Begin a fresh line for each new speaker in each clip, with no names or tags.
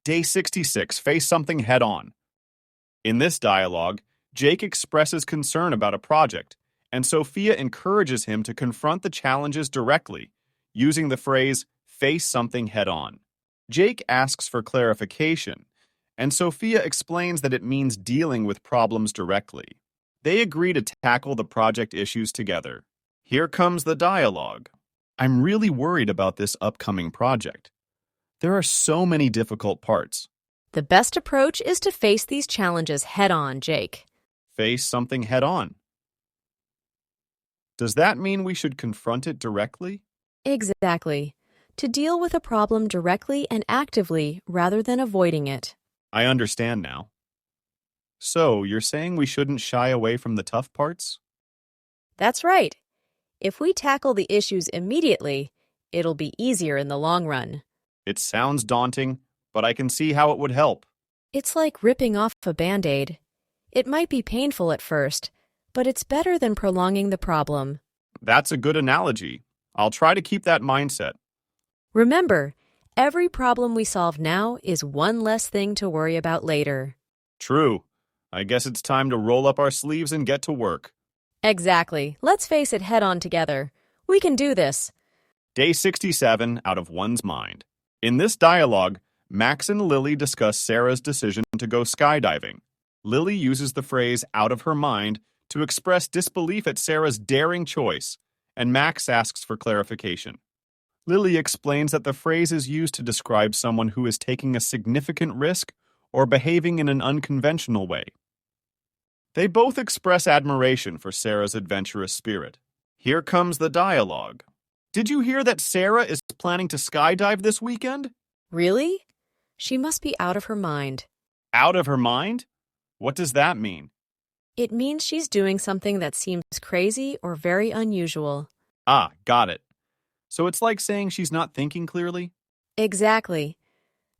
Day 66, face something head on. In this dialogue, Jake expresses concern about a project, and Sophia encourages him to confront the challenges directly, using the phrase, face something head on. Jake asks for clarification, and Sophia explains that it means dealing with problems directly. They agree to tackle the project issues together. Here comes the dialogue. I'm really worried about this upcoming project. There are so many difficult parts.
The best approach is to face these challenges head-on, Jake.
Face something head-on. Does that mean we should confront it directly?
Exactly. To deal with a problem directly and actively rather than avoiding it.
I understand now. So, you're saying we shouldn't shy away from the tough parts?
That's right. If we tackle the issues immediately, it'll be easier in the long run.
It sounds daunting, but I can see how it would help.
It's like ripping off a Band-Aid. It might be painful at first, but it's better than prolonging the problem.
That's a good analogy. I'll try to keep that mindset.
Remember, every problem we solve now is one less thing to worry about later.
True. I guess it's time to roll up our sleeves and get to work.
Exactly. Let's face it head-on together. We can do this.
Day 67, out of one's mind. In this dialogue, Max and Lily discuss Sarah's decision to go skydiving. Lily uses the phrase out of her mind to express disbelief at Sarah's daring choice, and Max asks for clarification. Lily explains that the phrase is used to describe someone who is taking a significant risk or behaving in an unconventional way. They both express admiration for Sarah's adventurous spirit. Here comes the dialogue. Did you hear that Sarah is planning to skydive this weekend?
Really? She must be out of her mind.
Out of her mind? What does that mean?
It means she's doing something that seems crazy or very unusual.
Ah, got it. So it's like saying she's not thinking clearly?
Exactly.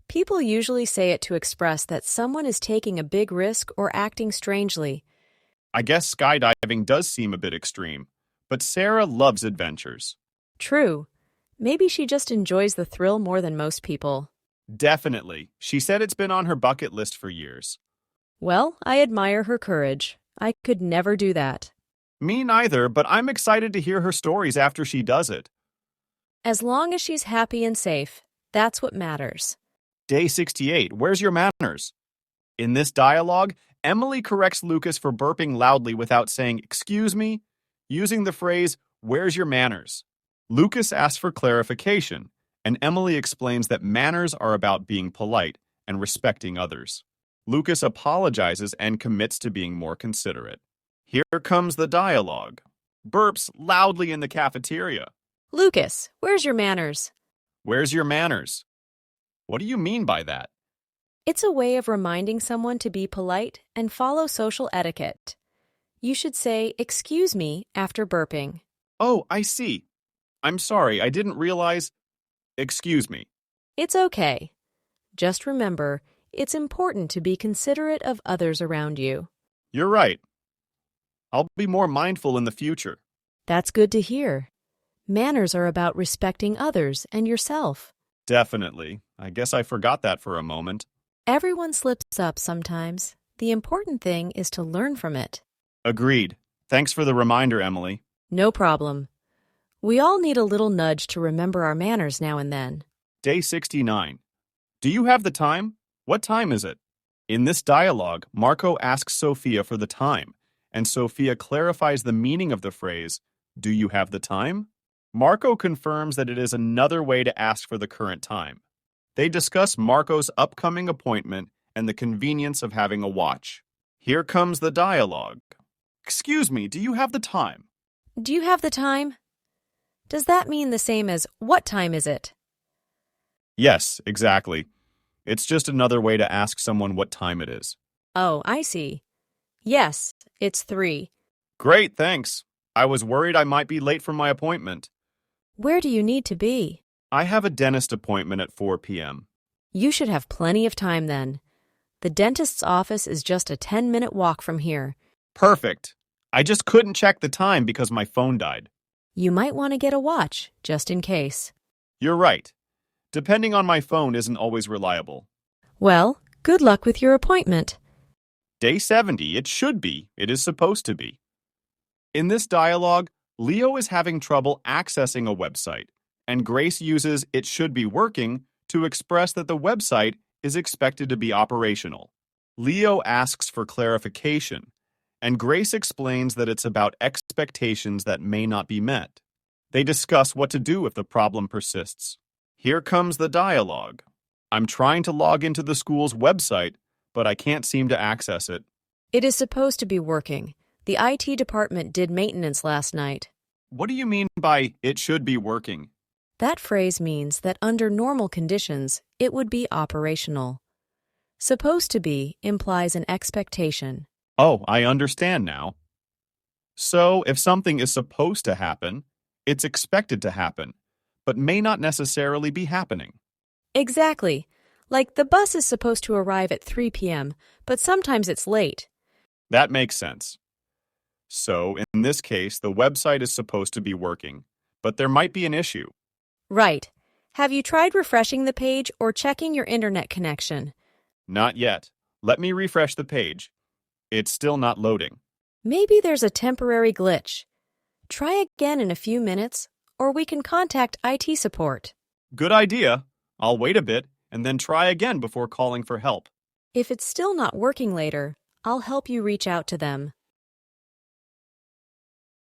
People usually say it to express that someone is taking a big risk or acting strangely.
I guess skydiving does seem a bit extreme, but Sarah loves adventures.
True. Maybe she just enjoys the thrill more than most people.
Definitely. She said it's been on her bucket list for years.
Well, I admire her courage. I could never do that.
Me neither, but I'm excited to hear her stories after she does it.
As long as she's happy and safe, that's what matters.
Day 68, where's your manners? In this dialogue, Emily corrects Lucas for burping loudly without saying, excuse me, using the phrase, where's your manners? Lucas asks for clarification, and Emily explains that manners are about being polite and respecting others. Lucas apologizes and commits to being more considerate. Here comes the dialogue. Burps loudly in the cafeteria.
Lucas, where's your manners?
Where's your manners? What do you mean by that?
It's a way of reminding someone to be polite and follow social etiquette. You should say, excuse me, after burping.
Oh, I see. I'm sorry, I didn't realize. Excuse me.
It's okay. Just remember, it's important to be considerate of others around you.
You're right. I'll be more mindful in the future.
That's good to hear. Manners are about respecting others and yourself.
Definitely. I guess I forgot that for a moment.
Everyone slips up sometimes. The important thing is to learn from it.
Agreed. Thanks for the reminder, Emily.
No problem. We all need a little nudge to remember our manners now and then.
Day 69. Do you have the time? What time is it? In this dialogue, Marco asks Sophia for the time, and Sophia clarifies the meaning of the phrase, do you have the time? Marco confirms that it is another way to ask for the current time. They discuss Marco's upcoming appointment and the convenience of having a watch. Here comes the dialogue. Excuse me, do you have the time?
Do you have the time? Does that mean the same as what time is it?
Yes, exactly. It's just another way to ask someone what time it is.
Oh, I see. Yes, it's 3.
Great, thanks. I was worried I might be late for my appointment.
Where do you need to be?
I have a dentist appointment at 4 p.m.
You should have plenty of time then. The dentist's office is just a 10-minute walk from here.
Perfect. I just couldn't check the time because my phone died.
You might want to get a watch, just in case.
You're right. Depending on my phone isn't always reliable.
Well, good luck with your appointment.
Day 70, it should be, it is supposed to be. In this dialogue, Leo is having trouble accessing a website, and Grace uses it should be working to express that the website is expected to be operational. Leo asks for clarification, and Grace explains that it's about expectations that may not be met. They discuss what to do if the problem persists. Here comes the dialogue. I'm trying to log into the school's website, but I can't seem to access it.
It is supposed to be working. The IT department did maintenance last night.
What do you mean by it should be working?
That phrase means that under normal conditions, it would be operational. Supposed to be implies an expectation.
Oh, I understand now. So, if something is supposed to happen, it's expected to happen, but may not necessarily be happening.
Exactly. Like the bus is supposed to arrive at 3 p.m., but sometimes it's late.
That makes sense. So, in this case, the website is supposed to be working, but there might be an issue.
Right. Have you tried refreshing the page or checking your internet connection?
Not yet. Let me refresh the page. It's still not loading.
Maybe there's a temporary glitch. Try again in a few minutes, or we can contact IT support.
Good idea. I'll wait a bit and then try again before calling for help.
If it's still not working later, I'll help you reach out to them.